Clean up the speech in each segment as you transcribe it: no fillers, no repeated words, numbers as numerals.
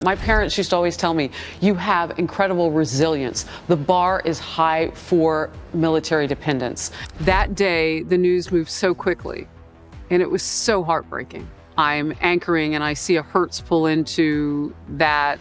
My parents used to always tell me, you have incredible resilience. The bar is high for military dependents. That day, the news moved so quickly, and it was so heartbreaking. I'm anchoring and I see a Hertz pull into that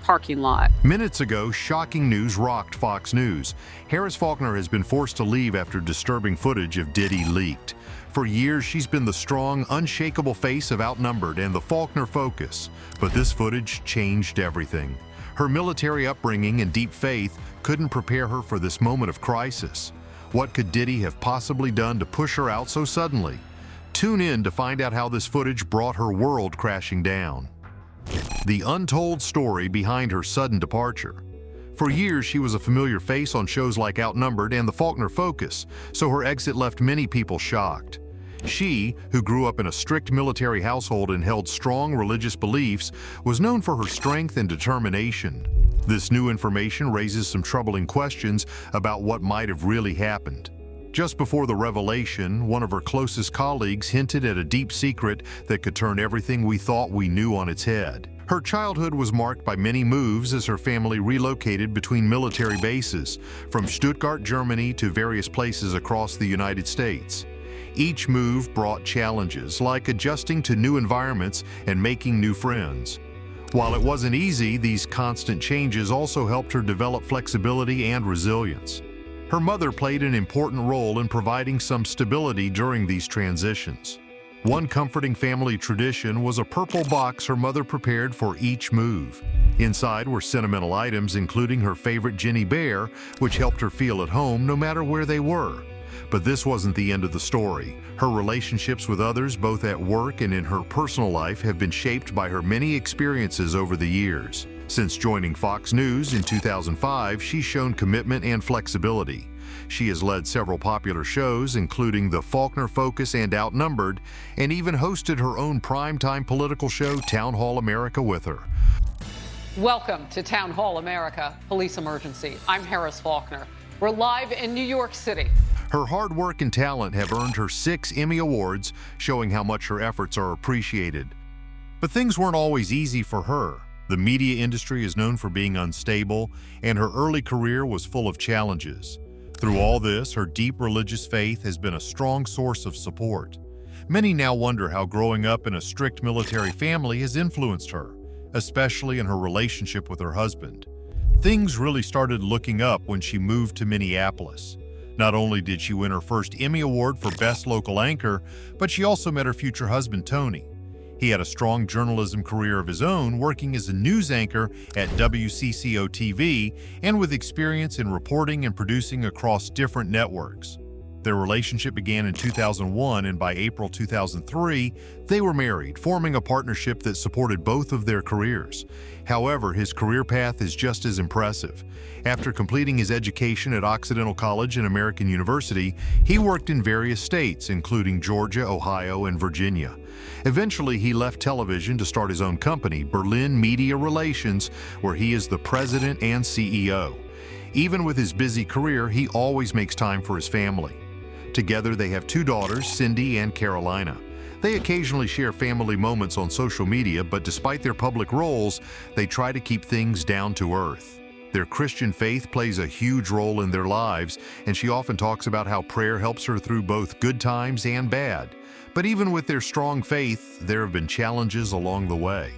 parking lot. Minutes ago, shocking news rocked Fox News. Harris Faulkner has been forced to leave after disturbing footage of Diddy leaked. For years, she's been the strong, unshakable face of Outnumbered and the Faulkner focus. But this footage changed everything. Her military upbringing and deep faith couldn't prepare her for this moment of crisis. What could Diddy have possibly done to push her out so suddenly? Tune in to find out how this footage brought her world crashing down. The untold story behind her sudden departure. For years, she was a familiar face on shows like Outnumbered and the Faulkner Focus, so her exit left many people shocked. She, who grew up in a strict military household and held strong religious beliefs, was known for her strength and determination. This new information raises some troubling questions about what might have really happened. Just before the revelation, one of her closest colleagues hinted at a deep secret that could turn everything we thought we knew on its head. Her childhood was marked by many moves as her family relocated between military bases, from Stuttgart, Germany to various places across the United States. Each move brought challenges, like adjusting to new environments and making new friends. While it wasn't easy, these constant changes also helped her develop flexibility and resilience. Her mother played an important role in providing some stability during these transitions. One comforting family tradition was a purple box her mother prepared for each move. Inside were sentimental items, including her favorite Jenny Bear, which helped her feel at home no matter where they were. But this wasn't the end of the story. Her relationships with others, both at work and in her personal life, have been shaped by her many experiences over the years. Since joining Fox News in 2005, she's shown commitment and flexibility. She has led several popular shows, including the Faulkner Focus and Outnumbered, and even hosted her own primetime political show, Town Hall America, with her. Welcome to Town Hall America, Police Emergency. I'm Harris Faulkner. We're live in New York City. Her hard work and talent have earned her 6 Emmy Awards, showing how much her efforts are appreciated. But things weren't always easy for her. The media industry is known for being unstable, and her early career was full of challenges. Through all this, her deep religious faith has been a strong source of support. Many now wonder how growing up in a strict military family has influenced her, especially in her relationship with her husband. Things really started looking up when she moved to Minneapolis. Not only did she win her first Emmy Award for Best Local Anchor, but she also met her future husband, Tony. He had a strong journalism career of his own, working as a news anchor at WCCO-TV and with experience in reporting and producing across different networks. Their relationship began in 2001, and by April 2003, they were married, forming a partnership that supported both of their careers. However, his career path is just as impressive. After completing his education at Occidental College and American University, he worked in various states, including Georgia, Ohio, and Virginia. Eventually, he left television to start his own company, Berlin Media Relations, where he is the president and CEO. Even with his busy career, he always makes time for his family. Together, they have 2 daughters, Cindy and Carolina. They occasionally share family moments on social media, but despite their public roles, they try to keep things down to earth. Their Christian faith plays a huge role in their lives, and she often talks about how prayer helps her through both good times and bad. But even with their strong faith, there have been challenges along the way.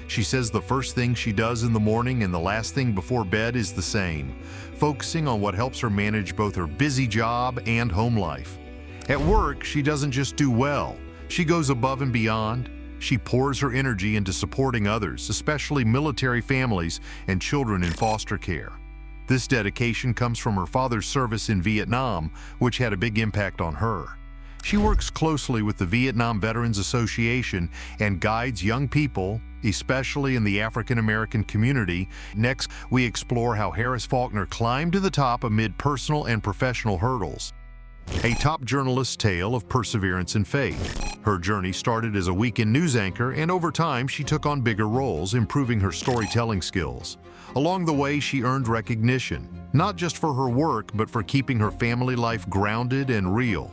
She says the first thing she does in the morning and the last thing before bed is the same, focusing on what helps her manage both her busy job and home life. At work, she doesn't just do well. She goes above and beyond. She pours her energy into supporting others, especially military families and children in foster care. This dedication comes from her father's service in Vietnam, which had a big impact on her. She works closely with the Vietnam Veterans Association and guides young people, especially in the African American community. Next, we explore how Harris Faulkner climbed to the top amid personal and professional hurdles. A top journalist's tale of perseverance and faith. Her journey started as a weekend news anchor, and over time she took on bigger roles, improving her storytelling skills. Along the way, she earned recognition, not just for her work, but for keeping her family life grounded and real.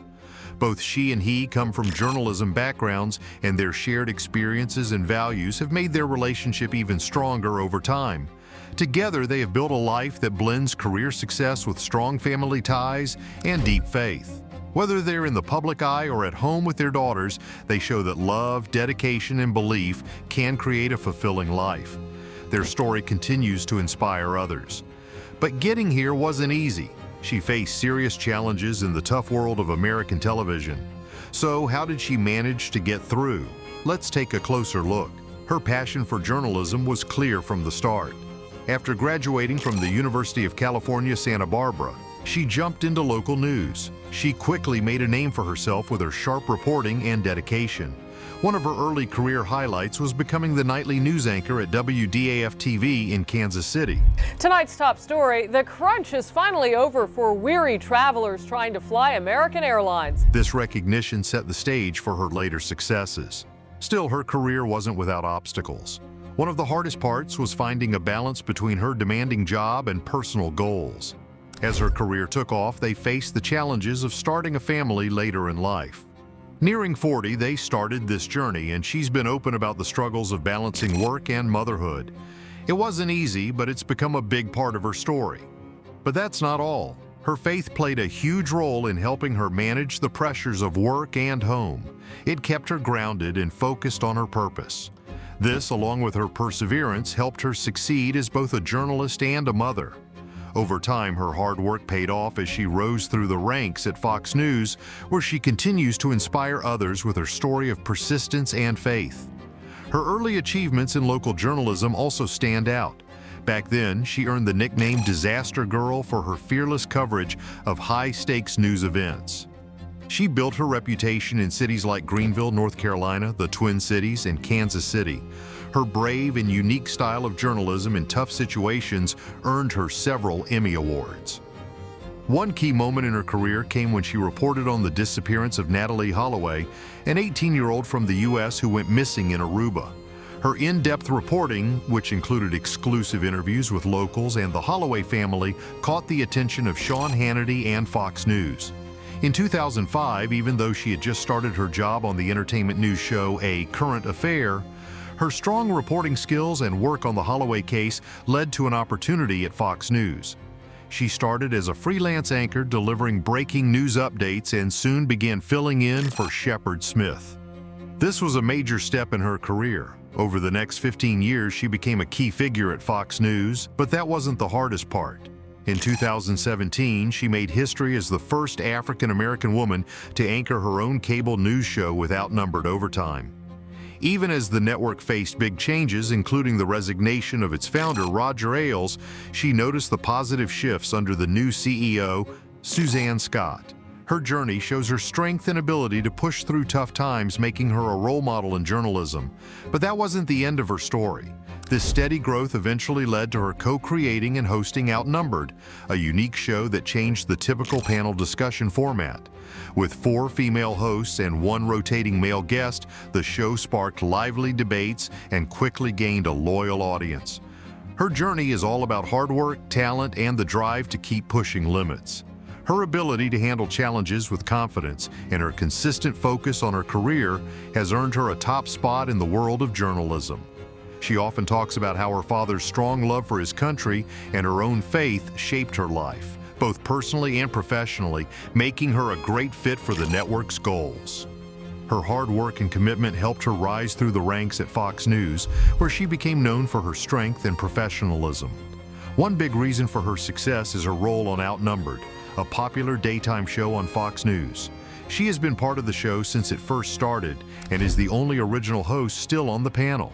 Both she and he come from journalism backgrounds, and their shared experiences and values have made their relationship even stronger over time. Together, they have built a life that blends career success with strong family ties and deep faith. Whether they're in the public eye or at home with their daughters, they show that love, dedication, and belief can create a fulfilling life. Their story continues to inspire others. But getting here wasn't easy. She faced serious challenges in the tough world of American television. So how did she manage to get through? Let's take a closer look. Her passion for journalism was clear from the start. After graduating from the University of California, Santa Barbara, she jumped into local news. She quickly made a name for herself with her sharp reporting and dedication. One of her early career highlights was becoming the nightly news anchor at WDAF-TV in Kansas City. Tonight's top story, the crunch is finally over for weary travelers trying to fly American Airlines. This recognition set the stage for her later successes. Still, her career wasn't without obstacles. One of the hardest parts was finding a balance between her demanding job and personal goals. As her career took off, they faced the challenges of starting a family later in life. Nearing 40, they started this journey, and she's been open about the struggles of balancing work and motherhood. It wasn't easy, but it's become a big part of her story. But that's not all. Her faith played a huge role in helping her manage the pressures of work and home. It kept her grounded and focused on her purpose. This, along with her perseverance, helped her succeed as both a journalist and a mother. Over time, her hard work paid off as she rose through the ranks at Fox News, where she continues to inspire others with her story of persistence and faith. Her early achievements in local journalism also stand out. Back then, she earned the nickname Disaster Girl for her fearless coverage of high-stakes news events. She built her reputation in cities like Greenville, North Carolina, the Twin Cities, and Kansas City. Her brave and unique style of journalism in tough situations earned her several Emmy Awards. One key moment in her career came when she reported on the disappearance of Natalie Holloway, an 18-year-old from the U.S. who went missing in Aruba. Her in-depth reporting, which included exclusive interviews with locals and the Holloway family, caught the attention of Sean Hannity and Fox News. In 2005, even though she had just started her job on the entertainment news show A Current Affair, her strong reporting skills and work on the Holloway case led to an opportunity at Fox News. She started as a freelance anchor delivering breaking news updates and soon began filling in for Shepard Smith. This was a major step in her career. Over the next 15 years, she became a key figure at Fox News, but that wasn't the hardest part. In 2017, she made history as the first African-American woman to anchor her own cable news show with Outnumbered Overtime. Even as the network faced big changes, including the resignation of its founder, Roger Ailes, she noticed the positive shifts under the new CEO, Suzanne Scott. Her journey shows her strength and ability to push through tough times, making her a role model in journalism. But that wasn't the end of her story. This steady growth eventually led to her co-creating and hosting Outnumbered, a unique show that changed the typical panel discussion format. With 4 female hosts and 1 rotating male guest, the show sparked lively debates and quickly gained a loyal audience. Her journey is all about hard work, talent, and the drive to keep pushing limits. Her ability to handle challenges with confidence and her consistent focus on her career has earned her a top spot in the world of journalism. She often talks about how her father's strong love for his country and her own faith shaped her life, both personally and professionally, making her a great fit for the network's goals. Her hard work and commitment helped her rise through the ranks at Fox News, where she became known for her strength and professionalism. One big reason for her success is her role on Outnumbered, a popular daytime show on Fox News. She has been part of the show since it first started and is the only original host still on the panel.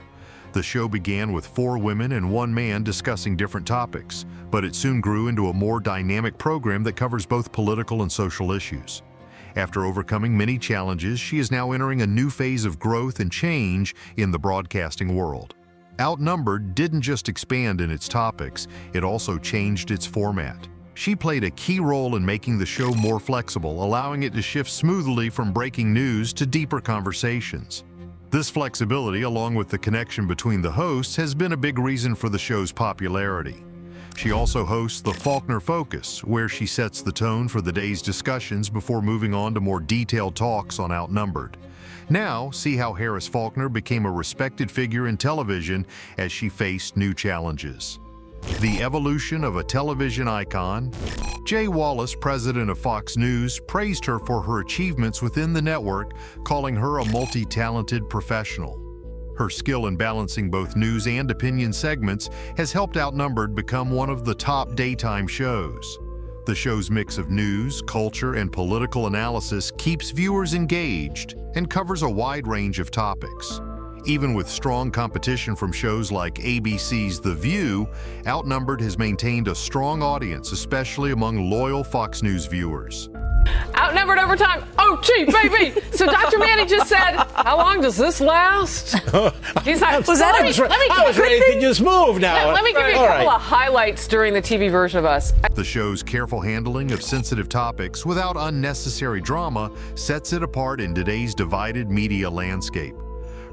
The show began with 4 women and 1 man discussing different topics, but it soon grew into a more dynamic program that covers both political and social issues. After overcoming many challenges, she is now entering a new phase of growth and change in the broadcasting world. Outnumbered didn't just expand in its topics, it also changed its format. She played a key role in making the show more flexible, allowing it to shift smoothly from breaking news to deeper conversations. This flexibility, along with the connection between the hosts, has been a big reason for the show's popularity. She also hosts the Faulkner Focus, where she sets the tone for the day's discussions before moving on to more detailed talks on Outnumbered. Now, see how Harris Faulkner became a respected figure in television as she faced new challenges. The evolution of a television icon. Jay Wallace, president of Fox News, praised her for her achievements within the network, calling her a multi-talented professional. Her skill in balancing both news and opinion segments has helped Outnumbered become one of the top daytime shows. The show's mix of news, culture, and political analysis keeps viewers engaged and covers a wide range of topics. Even with strong competition from shows like ABC's The View, Outnumbered has maintained a strong audience, especially among loyal Fox News viewers. Outnumbered overtime. Oh, gee, baby. So Dr. Manny just said, how long does this last? He's like, was that I was ready to just move now. Let me give you a couple of highlights during the TV version of us. The show's careful handling of sensitive topics without unnecessary drama sets it apart in today's divided media landscape.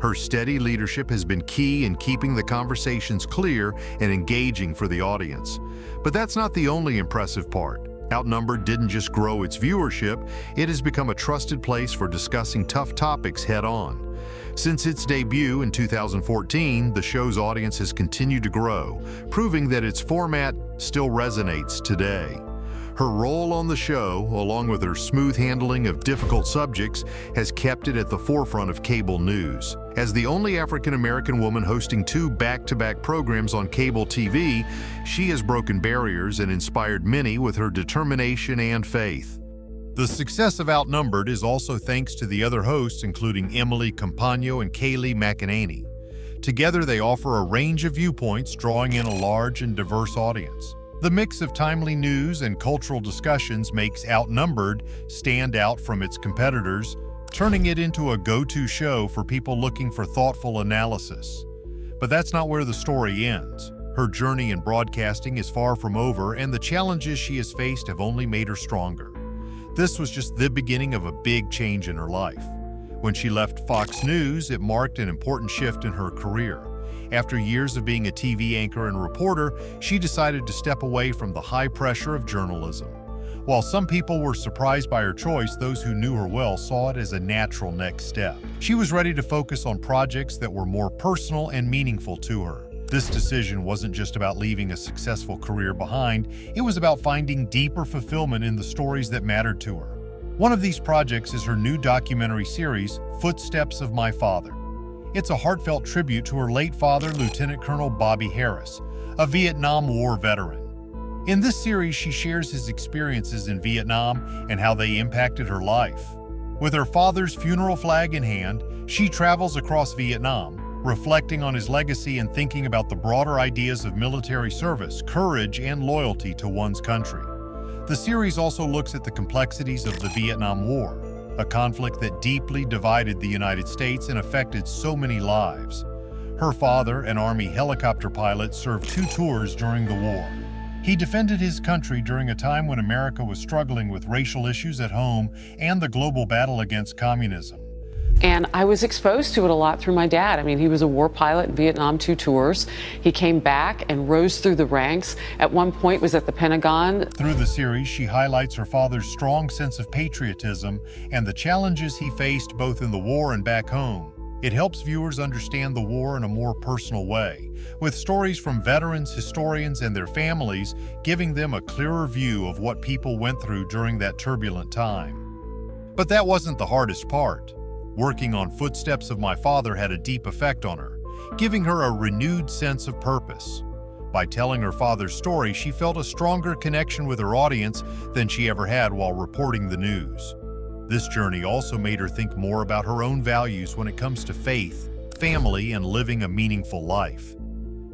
Her steady leadership has been key in keeping the conversations clear and engaging for the audience. But that's not the only impressive part. Outnumbered didn't just grow its viewership, it has become a trusted place for discussing tough topics head-on. Since its debut in 2014, the show's audience has continued to grow, proving that its format still resonates today. Her role on the show, along with her smooth handling of difficult subjects, has kept it at the forefront of cable news. As the only African-American woman hosting 2 back-to-back programs on cable TV, she has broken barriers and inspired many with her determination and faith. The success of Outnumbered is also thanks to the other hosts, including Emily Compagno and Kaylee McEnany. Together, they offer a range of viewpoints, drawing in a large and diverse audience. The mix of timely news and cultural discussions makes Outnumbered stand out from its competitors, turning it into a go-to show for people looking for thoughtful analysis. But that's not where the story ends. Her journey in broadcasting is far from over, and the challenges she has faced have only made her stronger. This was just the beginning of a big change in her life. When she left Fox News, it marked an important shift in her career. After years of being a TV anchor and reporter, she decided to step away from the high pressure of journalism. While some people were surprised by her choice, those who knew her well saw it as a natural next step. She was ready to focus on projects that were more personal and meaningful to her. This decision wasn't just about leaving a successful career behind, it was about finding deeper fulfillment in the stories that mattered to her. One of these projects is her new documentary series, Footsteps of My Father. It's a heartfelt tribute to her late father, Lieutenant Colonel Bobby Harris, a Vietnam War veteran. In this series, she shares his experiences in Vietnam and how they impacted her life. With her father's funeral flag in hand, she travels across Vietnam, reflecting on his legacy and thinking about the broader ideas of military service, courage, and loyalty to one's country. The series also looks at the complexities of the Vietnam War, a conflict that deeply divided the United States and affected so many lives. Her father, an Army helicopter pilot, served 2 tours during the war. He defended his country during a time when America was struggling with racial issues at home and the global battle against communism. And I was exposed to it a lot through my dad. I mean, he was a war pilot in Vietnam, 2 tours. He came back and rose through the ranks. At one point was at the Pentagon. Through the series, she highlights her father's strong sense of patriotism and the challenges he faced both in the war and back home. It helps viewers understand the war in a more personal way, with stories from veterans, historians, and their families, giving them a clearer view of what people went through during that turbulent time. But that wasn't the hardest part. Working on Footsteps of My Father had a deep effect on her, giving her a renewed sense of purpose. By telling her father's story, she felt a stronger connection with her audience than she ever had while reporting the news. This journey also made her think more about her own values when it comes to faith, family, and living a meaningful life.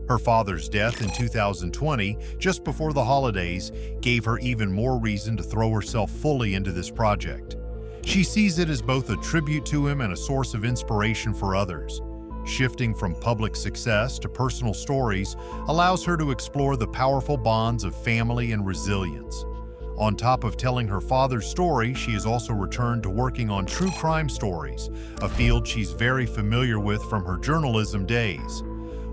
Her father's death in 2020, just before the holidays, gave her even more reason to throw herself fully into this project. She sees it as both a tribute to him and a source of inspiration for others. Shifting from public success to personal stories allows her to explore the powerful bonds of family and resilience. On top of telling her father's story, she has also returned to working on true crime stories, a field she's very familiar with from her journalism days.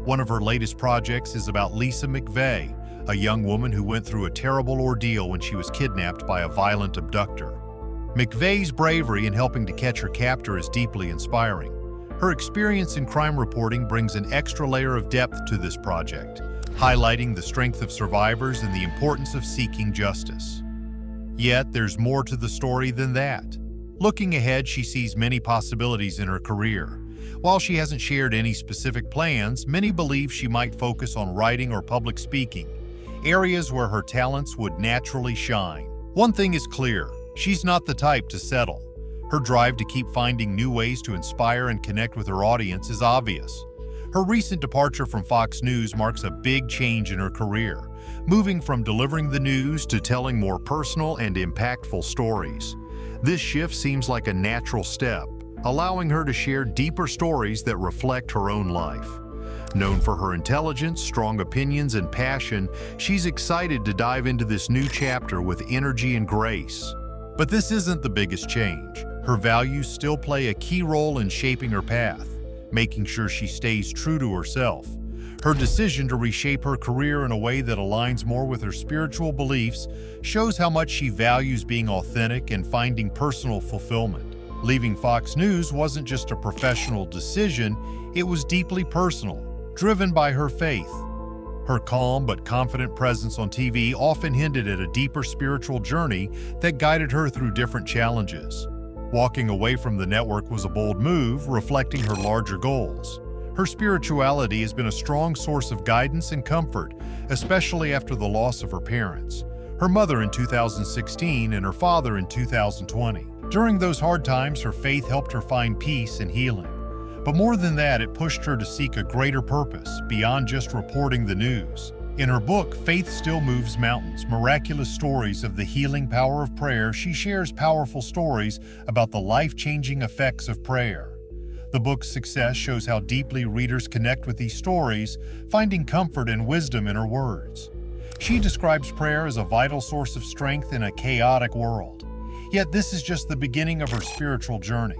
One of her latest projects is about Lisa McVeigh, a young woman who went through a terrible ordeal when she was kidnapped by a violent abductor. McVeigh's bravery in helping to catch her captor is deeply inspiring. Her experience in crime reporting brings an extra layer of depth to this project, highlighting the strength of survivors and the importance of seeking justice. Yet, there's more to the story than that. Looking ahead, she sees many possibilities in her career. While she hasn't shared any specific plans, many believe she might focus on writing or public speaking, areas where her talents would naturally shine. One thing is clear, she's not the type to settle. Her drive to keep finding new ways to inspire and connect with her audience is obvious. Her recent departure from Fox News marks a big change in her career, moving from delivering the news to telling more personal and impactful stories. This shift seems like a natural step, allowing her to share deeper stories that reflect her own life. Known for her intelligence, strong opinions, and passion, she's excited to dive into this new chapter with energy and grace. But this isn't the biggest change. Her values still play a key role in shaping her path, making sure she stays true to herself. Her decision to reshape her career in a way that aligns more with her spiritual beliefs shows how much she values being authentic and finding personal fulfillment. Leaving Fox News wasn't just a professional decision, it was deeply personal, driven by her faith. Her calm but confident presence on TV often hinted at a deeper spiritual journey that guided her through different challenges. Walking away from the network was a bold move, reflecting her larger goals. Her spirituality has been a strong source of guidance and comfort, especially after the loss of her parents, her mother in 2016 and her father in 2020. During those hard times, her faith helped her find peace and healing. But more than that, it pushed her to seek a greater purpose, beyond just reporting the news. In her book, Faith Still Moves Mountains, Miraculous Stories of the Healing Power of Prayer, she shares powerful stories about the life-changing effects of prayer. The book's success shows how deeply readers connect with these stories, finding comfort and wisdom in her words. She describes prayer as a vital source of strength in a chaotic world. Yet this is just the beginning of her spiritual journey.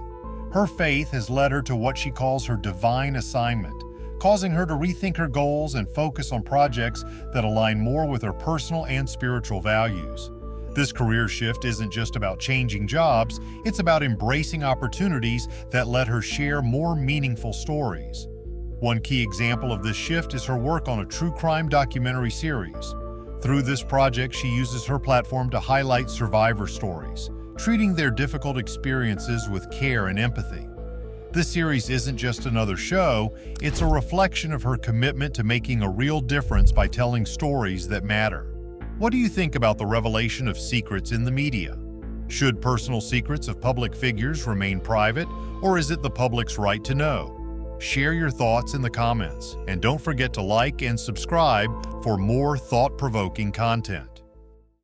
Her faith has led her to what she calls her divine assignment, causing her to rethink her goals and focus on projects that align more with her personal and spiritual values. This career shift isn't just about changing jobs, it's about embracing opportunities that let her share more meaningful stories. One key example of this shift is her work on a true crime documentary series. Through this project, she uses her platform to highlight survivor stories, treating their difficult experiences with care and empathy. This series isn't just another show, it's a reflection of her commitment to making a real difference by telling stories that matter. What do you think about the revelation of secrets in the media? Should personal secrets of public figures remain private, or is it the public's right to know? Share your thoughts in the comments, and don't forget to like and subscribe for more thought-provoking content.